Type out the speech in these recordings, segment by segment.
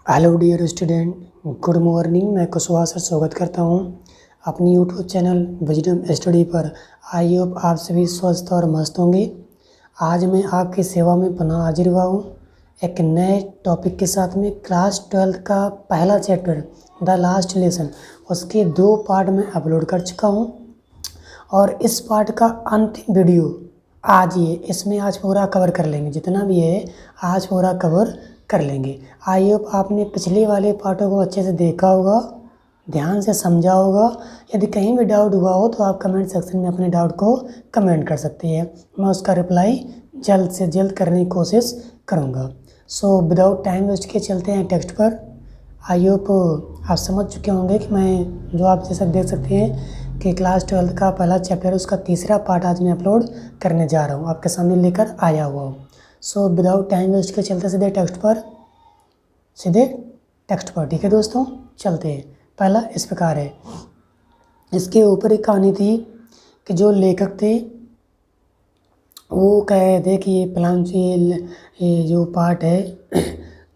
Hello dear student, good morning. मैं Kushwaha sir स्वागत करता हूं अपनी यूट्यूब चैनल विजडम स्टडी पर। आई होप आप सभी स्वस्थ और मस्त होंगे। आज मैं आपकी सेवा में पुनः हाजिर हुआ हूं एक नए टॉपिक के साथ में। क्लास 12 का पहला चैप्टर द लास्ट लेसन, उसके 2 पार्ट में अपलोड कर चुका हूं और इस पार्ट का अंतिम वीडियो आज ही है। इसमें आज पूरा कवर कर लेंगे, जितना भी है आज पूरा कवर कर लेंगे। आई होप आपने पिछले वाले पार्टों को अच्छे से देखा होगा, ध्यान से समझा होगा। यदि कहीं भी डाउट हुआ हो तो आप कमेंट सेक्शन में अपने डाउट को कमेंट कर सकते हैं, मैं उसका रिप्लाई जल्द से जल्द करने की कोशिश करूँगा। सो विदाउट टाइम वेस्ट के चलते हैं टेक्स्ट पर। आई होप आप समझ चुके होंगे कि मैं जो आप जैसा देख सकते हैं कि क्लास 12 का पहला चैप्टर, उसका तीसरा पार्ट आज मैं अपलोड करने जा रहा हूँ, आपके सामने लेकर आया हुआ हूँ। सो विदाउट टाइम वेस्ट के चलते सीधे टेक्स्ट पर, ठीक है दोस्तों, चलते हैं। पहला इस प्रकार है। इसके ऊपर एक कहानी थी कि जो लेखक थे वो कह रहे थे कि ये जो पार्ट है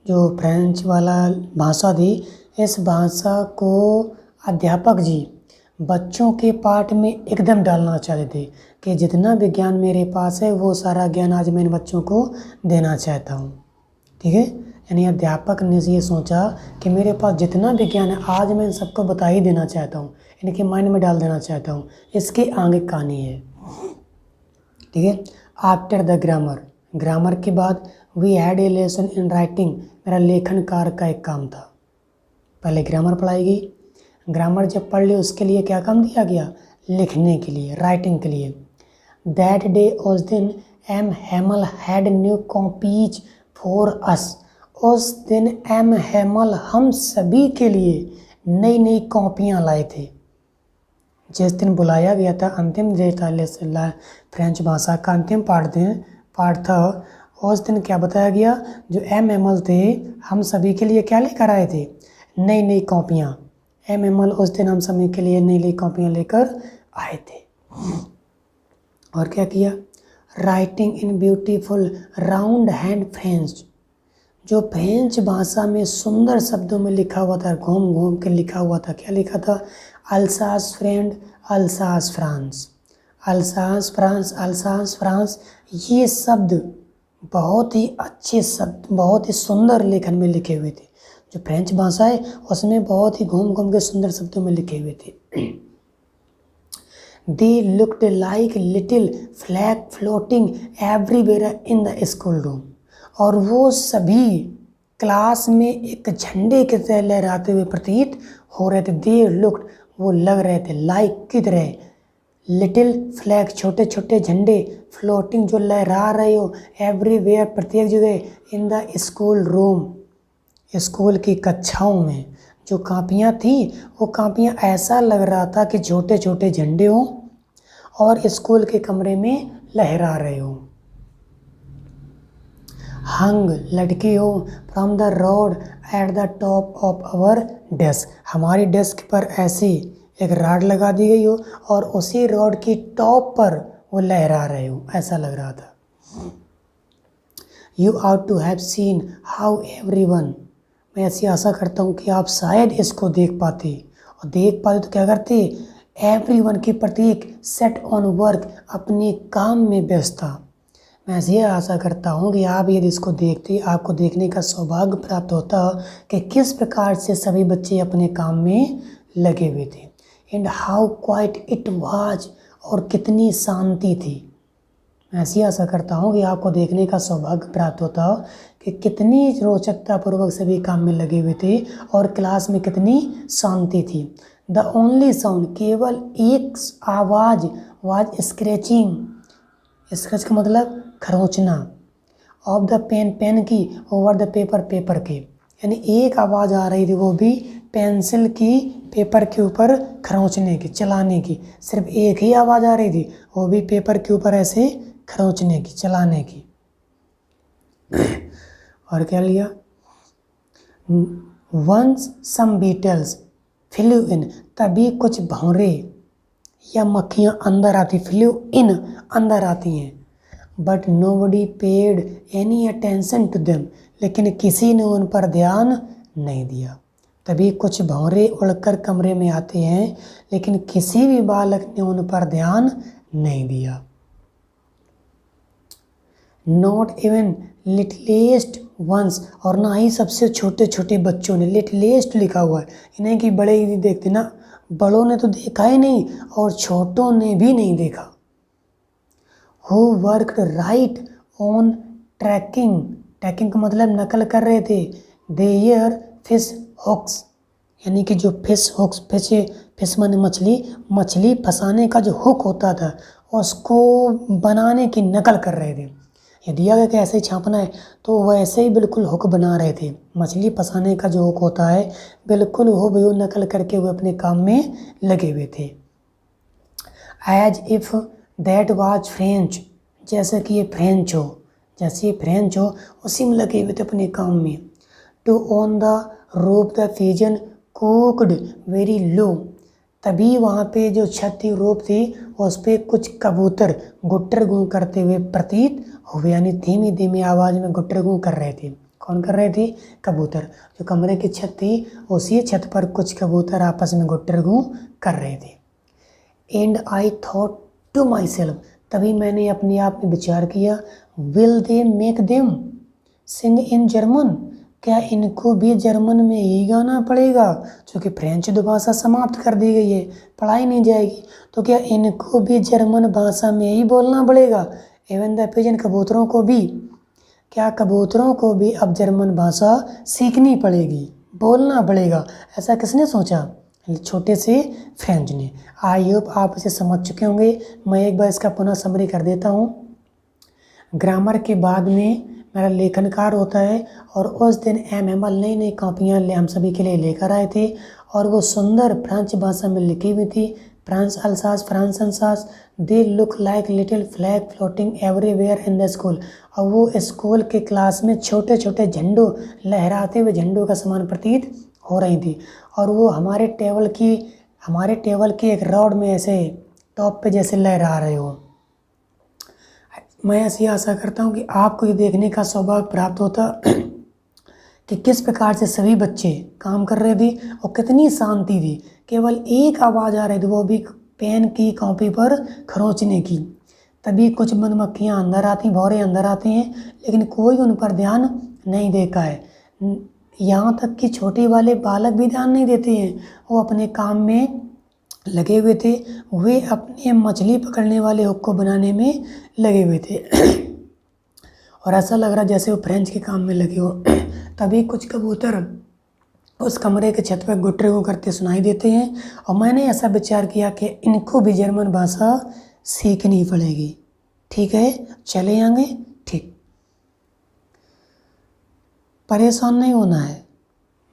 जो फ्रेंच वाला भाषा थी, इस भाषा को अध्यापक जी बच्चों के पाठ में एकदम डालना चाहते थे कि जितना विज्ञान मेरे पास है वो सारा ज्ञान आज मैं इन बच्चों को देना चाहता हूँ। ठीक है, यानी अध्यापक ने ये सोचा कि मेरे पास जितना विज्ञान है आज मैं इन सबको बता ही देना चाहता हूँ, इनके माइंड में डाल देना चाहता हूँ। इसके आगे कहानी है। ठीक है, आफ्टर द ग्रामर के बाद we had a lesson in writing, मेरा लेखन कार्य का एक काम था। पहले ग्रामर पढ़ाई गई, ग्रामर जब पढ़ ली उसके लिए क्या काम दिया गया, लिखने के लिए, राइटिंग के लिए। दैट डे, उस दिन, M Hamel had new copies for us, उस दिन एम हेमल हम सभी के लिए नई नई कॉपियाँ लाए थे। जिस दिन बुलाया गया था, अंतिम डेट था, फ्रेंच भाषा का अंतिम पार्ट था, उस दिन क्या बताया गया, जो एम हेमल थे हम सभी के लिए क्या लेकर आए थे, नई नई कॉपियाँ। एम हेमल उस दिन हम सभी के लिए नई नई कॉपियाँ लेकर आए थे। और क्या किया, writing in beautiful round hand French, जो फ्रेंच भाषा में सुंदर शब्दों में लिखा हुआ था, घूम घूम के लिखा हुआ था। क्या लिखा था, Alsace friend, Alsace France, Alsace France, Alsace France. ये शब्द बहुत ही अच्छे शब्द, बहुत ही सुंदर लेखन में लिखे हुए थे। जो फ्रेंच भाषा है उसमें बहुत ही घूम घूम के सुंदर शब्दों में लिखे हुए थे। They looked like little flag floating everywhere in the school room, और वो सभी क्लास में एक झंडे की तरह लहराते हुए प्रतीत हो रहे थे। They looked, वो लग रहे थे, like की तरह, लिटिल फ्लैग, छोटे छोटे झंडे, फ्लोटिंग, जो लहरा रहे हो, एवरीवेयर, प्रत्येक जगह, in the school room, school की कक्षाओं में। जो कापियाँ थी वो कापियाँ ऐसा लग रहा था कि छोटे छोटे झंडे हों और स्कूल के कमरे में लहरा रहे हो। हंग, लटकी हो, from the rod at the top of our desk, हमारी डेस्क पर ऐसी एक रॉड लगा दी गई हो और उसी रॉड की टॉप पर वो लहरा रहे हो, ऐसा लग रहा था। You ought to have seen how everyone, मैं ऐसी आशा करता हूँ कि आप शायद इसको देख पाते, और देख पाते तो क्या करते, एवरीवन की प्रतीक सेट ऑन वर्क, अपने काम में व्यस्त था। मैं ऐसी आशा करता हूँ कि आप यदि इसको देखते, आपको देखने का सौभाग्य प्राप्त होता कि किस प्रकार से सभी बच्चे अपने काम में लगे हुए थे। And how quite it was, और कितनी शांति थी। मैं ऐसी आशा करता हूँ कि आपको देखने का सौभाग्य प्राप्त होता कि कितनी रोचकता पूर्वक सभी काम में लगे हुए थे और क्लास में कितनी शांति थी। द ओनली साउंड, केवल एक आवाज़, वाज स्क्रैचिंग, स्क्रैच का मतलब खरोंचना, ऑफ द पेन, पेन की, ओवर द पेपर, पेपर के, यानी एक आवाज़ आ रही थी, वो भी पेंसिल की पेपर के ऊपर खरोंचने की, चलाने की। सिर्फ एक ही आवाज़ आ रही थी, वो भी पेपर के ऊपर ऐसे खरोंचने की, चलाने की। और क्या लिया, वंस सम बीटल्स फ्लू इन, तभी कुछ भंवरे या मक्खियाँ अंदर आती, फ्लू इन, अंदर आती हैं। But nobody paid any attention to them, लेकिन किसी ने उन पर ध्यान नहीं दिया। तभी कुछ भौरे उड़कर कमरे में आते हैं, लेकिन किसी भी बालक ने उन पर ध्यान नहीं दिया। नॉट इवन लिटलेस्ट वंस, और ना ही सबसे छोटे छोटे बच्चों ने। लिटलेस्ट लिखा हुआ है, इन्हें कि बड़े ही देखते ना, बड़ों ने तो देखा ही नहीं और छोटों ने भी नहीं देखा। Who worked right on tracking, tracking का मतलब नकल कर रहे थे, देयर फिश हुक्स, यानी कि जो फिश हुक्स, फिश माने मछली, मछली फंसाने का जो हुक होता था उसको बनाने की नकल कर रहे थे। ये दिया गया कि ऐसे ही छापना है, तो वैसे ही बिल्कुल हुक बना रहे थे। मछली फंसाने का जो हुक होता है बिल्कुल वो नकल करके वो अपने काम में लगे हुए थे। As if that was French, जैसे कि ये फ्रेंच हो, जैसे ये फ्रेंच हो उसी में लगे हुए थे अपने काम में। Too on the roof the pigeon cooed very low, तभी वहाँ पे जो छत थी, रोप थी, उस पर कुछ कबूतर गुट्टर गूं करते हुए प्रतीत हुए, यानी धीमी धीमी आवाज़ में गुट्टर गूं कर रहे थे। कौन कर रहे थे? कबूतर। जो कमरे की छत थी उसी छत पर कुछ कबूतर आपस में गुट्टर गूं कर रहे थे। And I thought to myself, तभी मैंने अपने आप में विचार किया, will they make them sing in German, क्या इनको भी जर्मन में ही गाना पड़ेगा? क्योंकि फ्रेंच भाषा समाप्त कर दी गई है, पढ़ाई नहीं जाएगी, तो क्या इनको भी जर्मन भाषा में ही बोलना पड़ेगा? एवन द पिजन, कबूतरों को भी, क्या कबूतरों को भी अब जर्मन भाषा सीखनी पड़ेगी, बोलना पड़ेगा? ऐसा किसने सोचा? छोटे से फ्रेंच ने। आई होप आप इसे समझ चुके होंगे। मैं एक बार इसका पुनः समरी कर देता हूँ। ग्रामर के बाद में मेरा लेखनकार होता है, और उस दिन एम नई नई कॉपियाँ हम सभी के लिए लेकर आए थे, और वो सुंदर फ्रेंच भाषा में लिखी हुई थी। France Alsace, France Alsace, they look like little flag floating everywhere in the school, और वो स्कूल के क्लास में छोटे छोटे झंडों, लहराते हुए झंडों का समान प्रतीत हो रही थी। और वो हमारे टेबल की एक रॉड में ऐसे टॉप पे जैसे लहरा रहे हो। मैं ऐसी आशा करता हूँ कि आपको ये देखने का सौभाग्य प्राप्त होता कि किस प्रकार से सभी बच्चे काम कर रहे थे और कितनी शांति थी। केवल एक आवाज़ आ रही थी, वो भी पेन की कॉपी पर खरोंचने की। तभी कुछ मधुमक्खियाँ अंदर आती, भौरे अंदर आते हैं, लेकिन कोई उन पर ध्यान नहीं देता है। यहाँ तक कि छोटे वाले बालक भी ध्यान नहीं देते हैं, वो अपने काम में लगे हुए थे। वे अपने मछली पकड़ने वाले हुक को बनाने में लगे हुए थे और ऐसा लग रहा जैसे वो फ्रेंच के काम में लगे हो। तभी कुछ कबूतर उस कमरे के छत पर गुट्रे को करते सुनाई देते हैं, और मैंने ऐसा विचार किया कि इनको भी जर्मन भाषा सीखनी पड़ेगी। ठीक है, चले आएंगे। ठीक, परेशान नहीं होना है,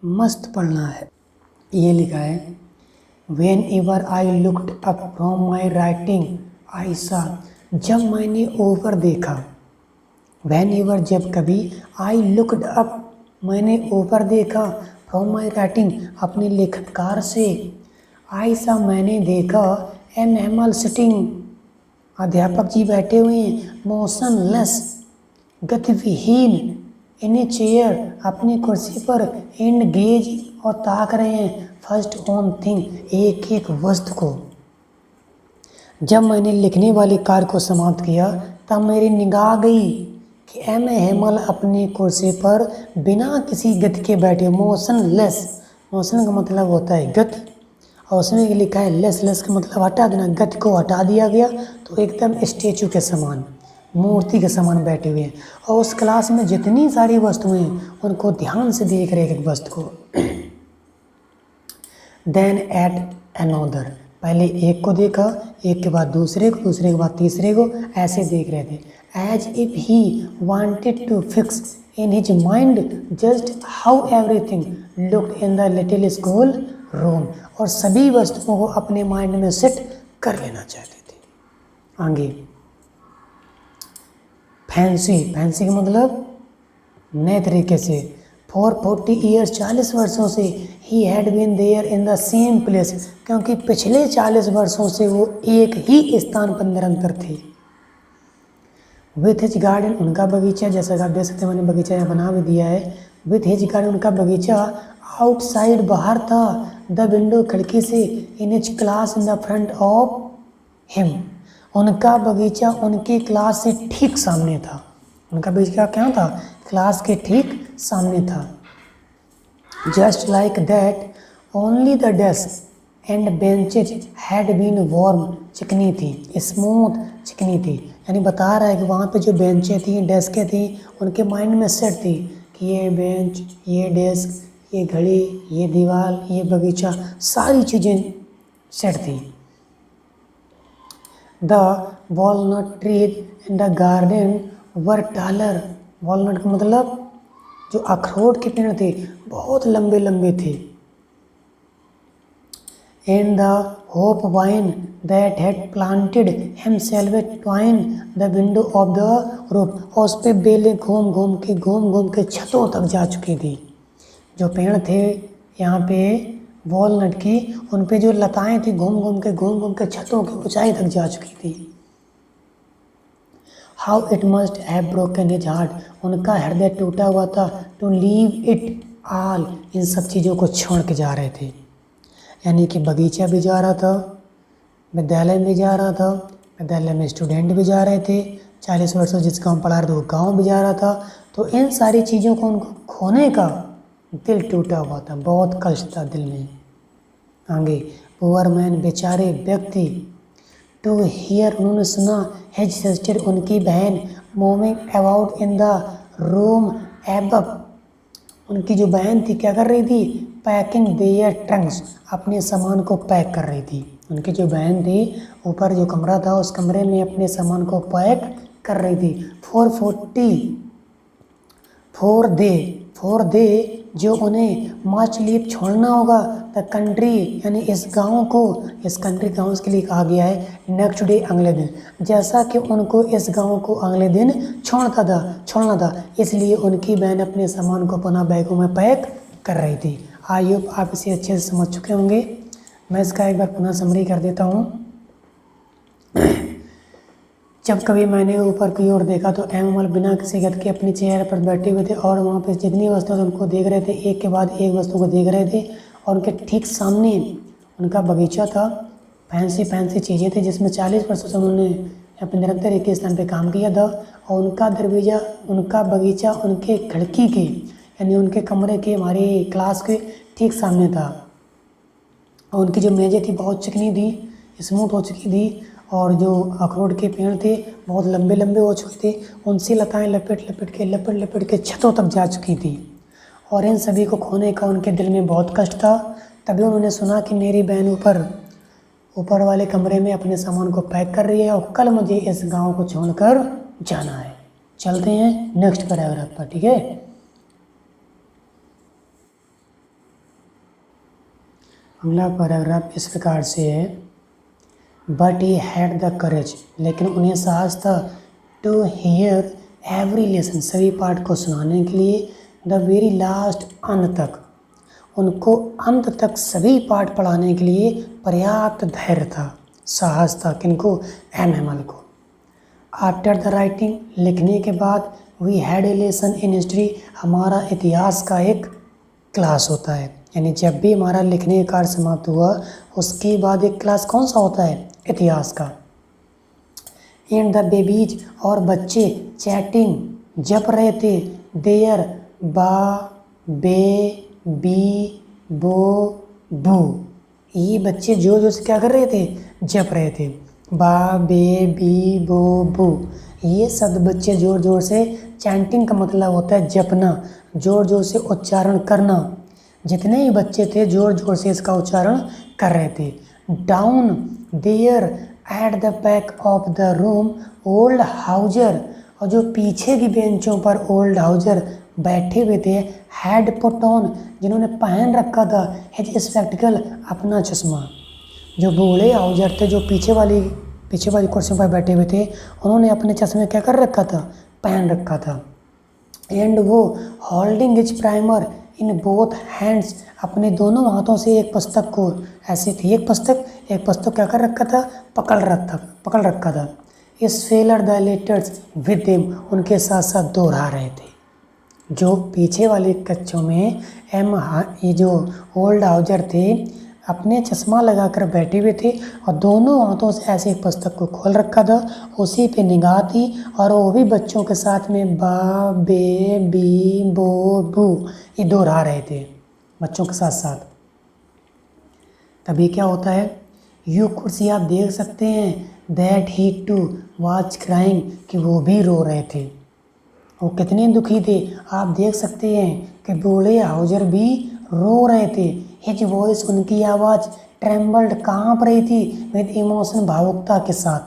मस्त पढ़ना है। ये लिखा है, Whenever I looked up from my writing, I saw, जब मैंने ऊपर देखा, Whenever जब कभी, I looked up मैंने ऊपर देखा, from my writing अपने लेखनकार से, I saw मैंने देखा, an animal sitting अध्यापक जी बैठे हुए हैं, motionless गतिविहीन, इन ए चेयर अपनी कुर्सी पर, एंड गेज और ताक रहे हैं, फर्स्ट ऑन थिंग एक एक वस्तु को। जब मैंने लिखने वाले कार्य को समाप्त किया तब मेरी निगाह गई कि एम हेमल अपनी कुर्सी पर बिना किसी गति के बैठे, मोशनलेस, मोशन का मतलब होता है गति, और उसमें लिखा है लेस का मतलब हटा देना, गति को हटा दिया गया, तो एकदम स्टेचू के समान, मूर्ति के समान बैठे हुए हैं। और उस क्लास में जितनी सारी वस्तुएं उनको ध्यान से देख रहे एक वस्तु को। देन एट अनोदर, पहले एक को देखा, एक के बाद दूसरे को, दूसरे के बाद तीसरे को, ऐसे देख रहे थे। As if he wanted to fix in his mind just how everything looked in the little school room, और सभी वस्तुओं को अपने माइंड में सेट कर लेना चाहते थे। आगे फैंसी, फैंसी का मतलब नए तरीके से। फॉर 40 ईयर्स 40 वर्षों से ही had been there in the same place, क्योंकि पिछले 40 वर्षों से वो एक ही स्थान पर निरंतर थे। विथ हिज गार्डन, उनका बगीचा, जैसा कि आप देख सकते हैं मैंने बगीचा यहाँ बना भी दिया है। विथ हिज गार्डन, उनका बगीचा, आउटसाइड बाहर था, द विंडो खिड़की से, in his class in the front of him, उनका बगीचा उनकी क्लास से ठीक सामने था। उनका बगीचा क्या था? क्लास के ठीक सामने था। Just like that only the desk and benches had been warm, चिकनी थी, स्मूथ, चिकनी थी। यानी बता रहा है कि वहाँ पे जो बेंचें थी, डेस्कें थी, उनके माइंड में सेट थी कि ये बेंच, ये डेस्क, ये घड़ी, ये दीवार, ये बगीचा, सारी चीज़ें सेट थी। The walnut trees in the garden were taller, walnut का मतलब जो अखरोट के पेड़ थे बहुत लंबे लंबे थे। And the hope wine that had planted himself twine the window of the roof, और उस पर बेलें घूम घूम के छतों तक जा चुकी थी। जो पेड़ थे यहाँ पे वॉलनट की, उन पे जो लताएं थी घूम घूम के छतों की ऊंचाई तक जा चुकी थी। How it must have broken his heart, उनका हृदय टूटा हुआ था, टू लीव इट ऑल, इन सब चीज़ों को छोड़ के जा रहे थे। यानी कि बगीचा भी जा रहा था, विद्यालय में जा रहा था, विद्यालय में स्टूडेंट भी जा रहे थे, 40 वर्षों जिस गाँव पढ़ा रहे थे वो गाँव भी जा रहा था। तो इन सारी चीज़ों को उनको खोने का दिल टूटा हुआ था, बहुत कष्ट था दिल में। आगे, पुअर मैन, बेचारे व्यक्ति, टू हियर, उन्होंने सुना, हिज सिस्टर, उनकी बहन, moving about in the room above, उनकी जो बहन थी क्या कर रही थी? पैकिंग देयर ट्रंक्स, अपने सामान को पैक कर रही थी। उनकी जो बहन थी ऊपर जो कमरा था उस कमरे में अपने सामान को पैक कर रही थी। फॉर दे जो उन्हें मच लीव छोड़ना होगा, द कंट्री, यानी इस गांव को, इस कंट्री गाँव के लिए कहा गया है, नेक्स्ट डे, अगले दिन, जैसा कि उनको इस गांव को अगले दिन छोड़ना था, इसलिए उनकी बहन अपने सामान को पुनः बैगों में पैक कर रही थी। आई होप आप इसे अच्छे से समझ चुके होंगे। मैं इसका एक बार पुनः समरी कर देता हूँ। जब कभी मैंने ऊपर की ओर देखा तो एनिमल बिना किसी गति के अपनी चेयर पर बैठे हुए थे और वहाँ पर जितनी वस्तुएं उनको देख रहे थे, एक के बाद एक वस्तु को देख रहे थे, और उनके ठीक सामने उनका बगीचा था। फैंसी चीज़ें थी जिसमें 40 वर्षों से उन्होंने अपने निरंतर एक ही स्थान पर काम किया था, और उनका दरवाजा, उनका बगीचा उनके खिड़की के, यानी उनके कमरे के, हमारी क्लास के ठीक सामने था। और उनकी जो मेज़ें थी बहुत चिकनी थी, स्मूथ हो चुकी थी, और जो अखरोट के पेड़ थे बहुत लंबे लंबे हो चुके थे, उनसे लताएं लपेट के छतों तक जा चुकी थी। और इन सभी को खोने का उनके दिल में बहुत कष्ट था। तभी उन्होंने सुना कि मेरी बहन ऊपर वाले कमरे में अपने सामान को पैक कर रही है और कल मुझे इस गांव को छोड़कर जाना है। चलते हैं नेक्स्ट पैराग्राफ पर, ठीक है। अगला पैराग्राफ इस प्रकार से है, but he had the courage, लेकिन उन्हें साहस था, टू हियर एवरी लेसन, सभी पाठ को सुनाने के लिए, द वेरी लास्ट, अंत तक, उनको अंत तक सभी पाठ पढ़ाने के लिए पर्याप्त धैर्य था, साहस था। किनको? एनिमल को। आफ्टर द राइटिंग, लिखने के बाद, we had a lesson in history, हमारा इतिहास का एक क्लास होता है। यानी जब भी हमारा लिखने का कार्य समाप्त हुआ उसके बाद एक क्लास कौन सा होता है? इतिहास का। एंड द बेबीज, और बच्चे, चैटिंग, जप रहे थे, देयर, बा, बे, बी, बो, बू, ये बच्चे जोर से क्या कर रहे थे? जप रहे थे। बा, बे, बी, बो, बू, ये शब्द बच्चे जोर से, चैंटिंग का मतलब होता है जपना, जोर से उच्चारण करना। जितने ही बच्चे थे जोर से इसका उच्चारण कर रहे थे। Down there at the back of the room, old Hauser, और जो पीछे की बेंचों पर ओल्ड हाउजर बैठे हुए थे, हैड पुट ऑन, जिन्होंने पहन रखा था, हिज स्पेक्टिकल, अपना चश्मा। जो बूढ़े हाउजर थे जो पीछे वाली कुर्सियों पर बैठे हुए थे, उन्होंने अपने चश्मे क्या कर रखा था? पहन रखा था। एंड वो holding his primer in both hands, अपने दोनों हाथों से एक पुस्तक को, ऐसे थी एक पुस्तक क्या कर रखा था? पकड़ रखा था। इस failure the letters with them, उनके साथ साथ दोहरा रहे थे। जो पीछे वाले कक्षों में ये जो ओल्ड हाउजर थे अपने चश्मा लगाकर बैठे हुए थे और दोनों हाथों से ऐसे एक पुस्तक को खोल रखा था, उसी पे निगाह थी और वो भी बच्चों के साथ में बा बे बी बो बू ये दोहरा रहे थे बच्चों के साथ साथ। तभी क्या होता है, यू कुर्सी आप देख सकते हैं that he too was crying कि वो भी रो रहे थे, वो कितने दुखी थे। आप देख सकते हैं कि बूढ़े हाउजर भी रो रहे थे। हिज वॉइस उनकी आवाज़ ट्रेम्बल्ड कांप रही थी विद इमोशन भावुकता के साथ।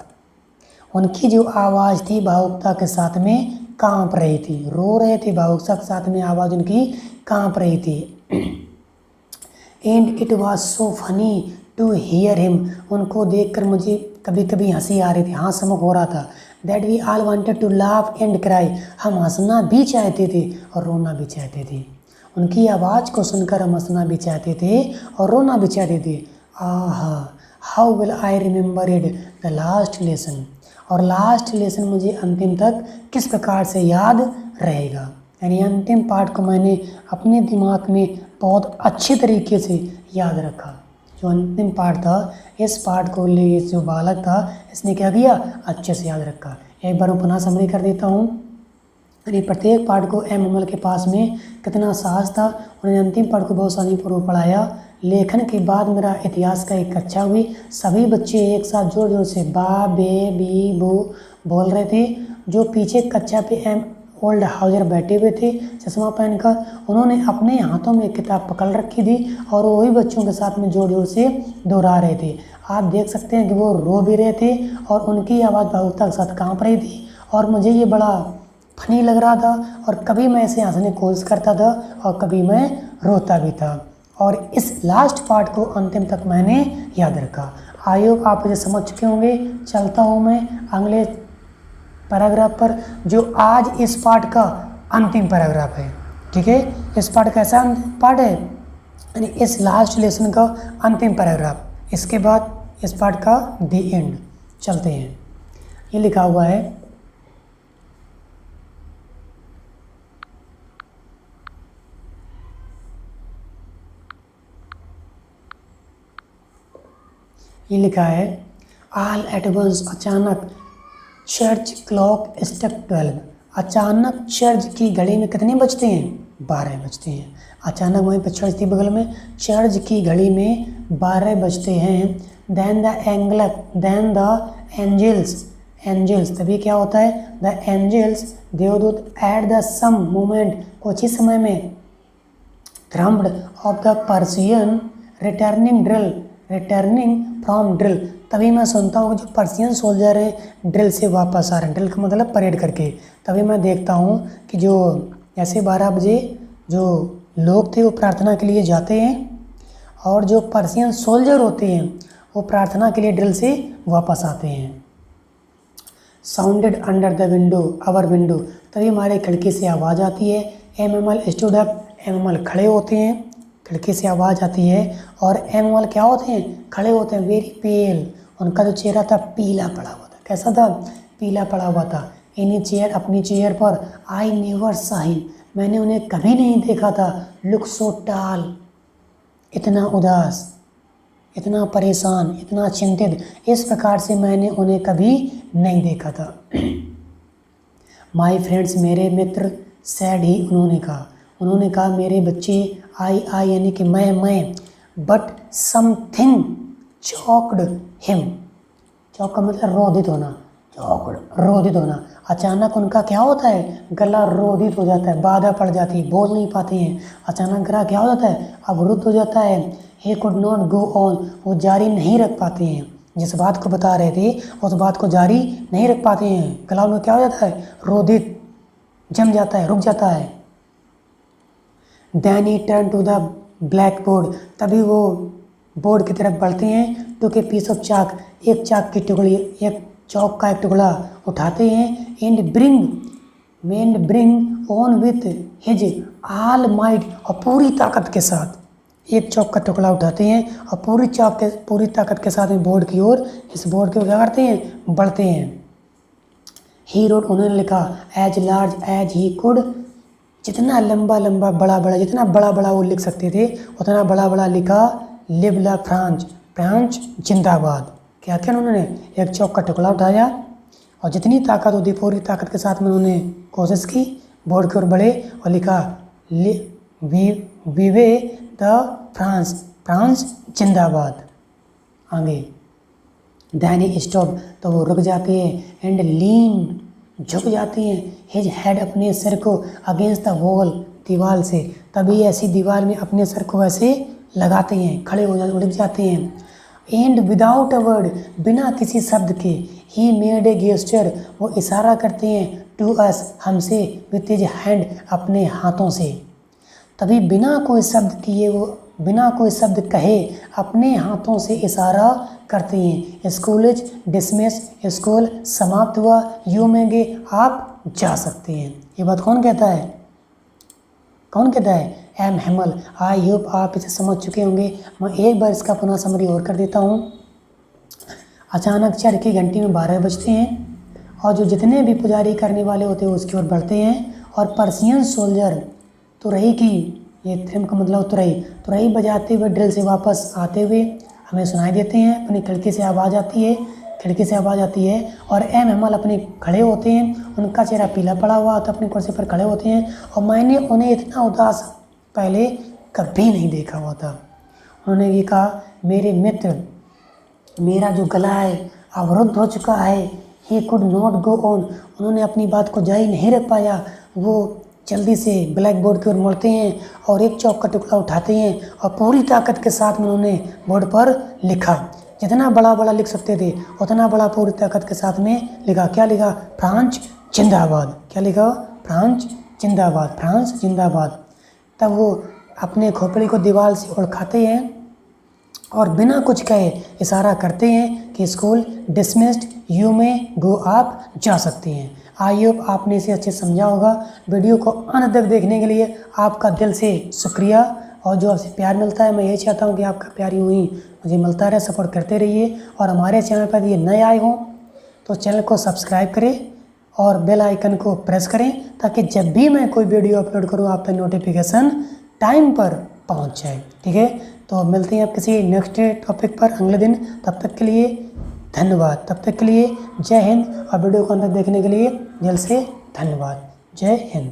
उनकी जो आवाज़ थी भावुकता के साथ में कांप रही थी, रो रहे थे भावुकता के साथ में आवाज़ उनकी कांप रही थी। And it was so funny to hear him, उनको देखकर मुझे कभी कभी हंसी आ रही थी, हंसमुख हो रहा था। That we all wanted to laugh and cry, हम हंसना भी चाहते थे और रोना भी चाहते थे। उनकी आवाज़ को सुनकर हम हंसना भी चाहते थे और रोना भी चाहते थे। आहा how will I remember it the last lesson, और लास्ट लेसन मुझे अंतिम तक किस प्रकार से याद रहेगा। यानी अंतिम पार्ट को मैंने अपने दिमाग में बहुत अच्छे तरीके से याद रखा। जो अंतिम पार्ट था इस पार्ट को ले जो बालक था इसने क्या किया, अच्छे से याद रखा। एक बार मैं पुनः समरी कर देता हूँ। यानी प्रत्येक पार्ट को एम अमल के पास में कितना साहस था, उन्होंने अंतिम पार्ट को बहुत आसानी पूर्वक पढ़ाया। लेखन के बाद मेरा इतिहास का एक कक्षा हुई, सभी बच्चे एक साथ जोर जोर से बा बे बी बो बोल रहे थे। जो पीछे कक्षा पे एम ओल्ड हाउजर बैठे हुए थे चश्मा पहनकर, उन्होंने अपने हाथों में एक किताब पकड़ रखी थी और वही बच्चों के साथ में जोर जोर से दोहरा रहे थे। आप देख सकते हैं कि वो रो भी रहे थे और उनकी आवाज़ भावुकता के साथ कांप रही थी और मुझे ये बड़ा फनी लग रहा था और कभी मैं इसे हंसने की कोशिश करता था और कभी मैं रोता भी था। और इस लास्ट पार्ट को अंतिम तक मैंने याद रखा। आई होप आप इसे समझ चुके होंगे। चलता हूँ मैं अगले पैराग्राफ पर, जो आज इस पार्ट का अंतिम पैराग्राफ है। ठीक है, इस पार्ट का ऐसा पार्ट है, यानी इस लास्ट लेसन का अंतिम पैराग्राफ, इसके बाद इस पार्ट का द एंड। चलते हैं। ये लिखा हुआ है, ये लिखा है ऑल एट वंस, अचानक चर्च क्लॉक स्ट्रक 12, अचानक चर्च की घड़ी में कितने बजते हैं, 12 बजते हैं। अचानक वहीं पर चर्च थी बगल में, चर्च की घड़ी में 12 बजते हैं। देन द एंजल्स, तभी क्या होता है, द एंजल्स देवदूत एट द सम मोमेंट, कुछ ही समय में, thrummed off the Prussian returning from drill, तभी मैं सुनता हूँ कि जो पर्सियन सोल्जर हैं ड्रिल से वापस आ रहे हैं, ड्रिल का मतलब परेड करके। तभी मैं देखता हूँ कि जो ऐसे 12 बजे जो लोग थे वो प्रार्थना के लिए जाते हैं और जो पर्सियन सोल्जर होते हैं वो प्रार्थना के लिए ड्रिल से वापस आते हैं। Sounded under the window our window, तभी हमारे खिड़की से आवाज़ आती है। एमएमएल स्टूड अप, एमएमएल खड़े होते हैं, खिड़की से आवाज़ आती है। और एमएमएल क्या होते हैं, खड़े होते हैं। वेरी पेल, उनका जो चेहरा था पीला पड़ा हुआ था। कैसा था, पीला पड़ा हुआ था। इन्हीं चेयर, अपनी चेयर पर, आई नेवर सा हिम, मैंने उन्हें कभी नहीं देखा था। लुक सो टाल, इतना उदास, इतना परेशान, इतना चिंतित, इस प्रकार से मैंने उन्हें कभी नहीं देखा था। माई फ्रेंड्स, मेरे मित्र, सैड ही, उन्होंने कहा मेरे बच्चे, आई यानी कि मैं, बट समथिंग चॉक्ड हिम, चौक का मतलब रोधित होना, रोधित होना। अचानक उनका क्या होता है, गला रोधित हो जाता है, बाधा पड़ जाती है, बोल नहीं पाते हैं। अचानक गला क्या हो जाता है, अवरुद्ध हो जाता है। He could not go on, वो जारी नहीं रख पाते हैं। जिस बात को बता रहे थे उस बात को जारी नहीं रख पाते हैं। गला में क्या हो जाता है, रोधित, जम जाता है, रुक जाता है। Then he turn to the blackboard, तभी वो बोर्ड की तरफ बढ़ते हैं। टू के पीस ऑफ चाक, एक चाक की टुकड़ी, एक चौक का एक टुकड़ा उठाते हैं। And bring on with his all might, और पूरी ताकत के साथ एक चौक का टुकड़ा उठाते हैं और पूरी ताकत के साथ में बोर्ड की ओर, इस बोर्ड की ओर क्या करते हैं, बढ़ते हैं। ही रोड, उन्होंने लिखा, as large as he could जितना लंबा लंबा बड़ा बड़ा, जितना बड़ा बड़ा वो लिख सकते थे उतना बड़ा बड़ा लिखा लिव ला फ्रांस, फ्रांस जिंदाबाद। क्या किया उन्होंने, एक चौक का टुकड़ा उठाया और जितनी ताकत होती पूरी ताकत के साथ में उन्होंने कोशिश की, बोर्ड की ओर बढ़े और लिखा विवे द फ्रांस, फ्रांस जिंदाबाद। आगे देन ही स्टॉप, तो वो रुक जाते हैं, एंड लीन, झुक जाती हैं, हिज हेड, अपने सिर को, अगेंस्ट द वॉल, दीवार से, तभी ऐसी दीवार में अपने सिर को ऐसे लगाते हैं, खड़े हो जाते, उड़ जाते हैं। एंड विदाउट अ वर्ड, बिना किसी शब्द के, ही मेड ए गेस्चर, वो इशारा करते हैं, टू अस, हमसे, विथ हिज हैंड, अपने हाथों से। तभी बिना कोई शब्द किए, वो बिना कोई शब्द कहे अपने हाथों से इशारा करते हैं। स्कूल इज डिसमिस, स्कूल समाप्त हुआ, यू में गए, आप जा सकते हैं। ये बात कौन कहता है, कौन कहता है, एम हेमल। आई होप आप इसे समझ चुके होंगे। मैं एक बार इसका पुनः समरी और कर देता हूँ। अचानक चर्च की घंटी में 12 बजते हैं और जो जितने भी पुजारी करने वाले होते हैं उसकी ओर बढ़ते हैं, और पर्शियन सोल्जर तुरही की, ये थ्रिम का मतलब तुरही बजाते हुए ड्रिल से वापस आते हुए हमें सुनाई देते हैं। अपनी खिड़की से आवाज़ आती है और एम हेमल अपने खड़े होते हैं, उनका चेहरा पीला पड़ा हुआ होता है, अपनी कुर्सी पर खड़े होते हैं, और मैंने उन्हें इतना उदास पहले कभी नहीं देखा हुआ था। उन्होंने ये कहा, मेरे मित्र, मेरा जो गला है अवरुद्ध हो चुका है, he could not go on, उन्होंने अपनी बात को जारी नहीं रख पाया। वो जल्दी से ब्लैक बोर्ड की ओर मुड़ते हैं और एक चौक का टुकड़ा उठाते हैं और पूरी ताकत के साथ में उन्होंने बोर्ड पर लिखा, जितना बड़ा बड़ा लिख सकते थे उतना बड़ा पूरी ताकत के साथ में लिखा। क्या लिखा, फ्रांस जिंदाबाद। क्या लिखा, फ्रांस जिंदाबाद, फ्रांस जिंदाबाद। तब वो अपने खोपड़ी को दीवार से उड़ाते हैं और बिना कुछ कहे इशारा करते हैं कि स्कूल डिसमिस्ड, यू में गो, आप जा सकते हैं। आई होप आपने इसे अच्छे समझा होगा। वीडियो को अंत तक देखने के लिए आपका दिल से शुक्रिया, और जो आपसे प्यार मिलता है मैं यही चाहता हूँ कि आपका प्यार यूँ ही मुझे मिलता रहे, सपोर्ट करते रहिए। और हमारे चैनल पर ये नए आए हों तो चैनल को सब्सक्राइब करें और बेल आइकन को प्रेस करें, ताकि जब भी मैं कोई वीडियो अपलोड करूँ आप तक नोटिफिकेशन टाइम पर पहुँच जाए। ठीक है, तो मिलते हैं आप किसी नेक्स्ट टॉपिक पर अगले दिन। तब तक के लिए धन्यवाद, तब तक के लिए जय हिंद, और वीडियो को अंत तक देखने के लिए दिल से धन्यवाद। जय हिंद।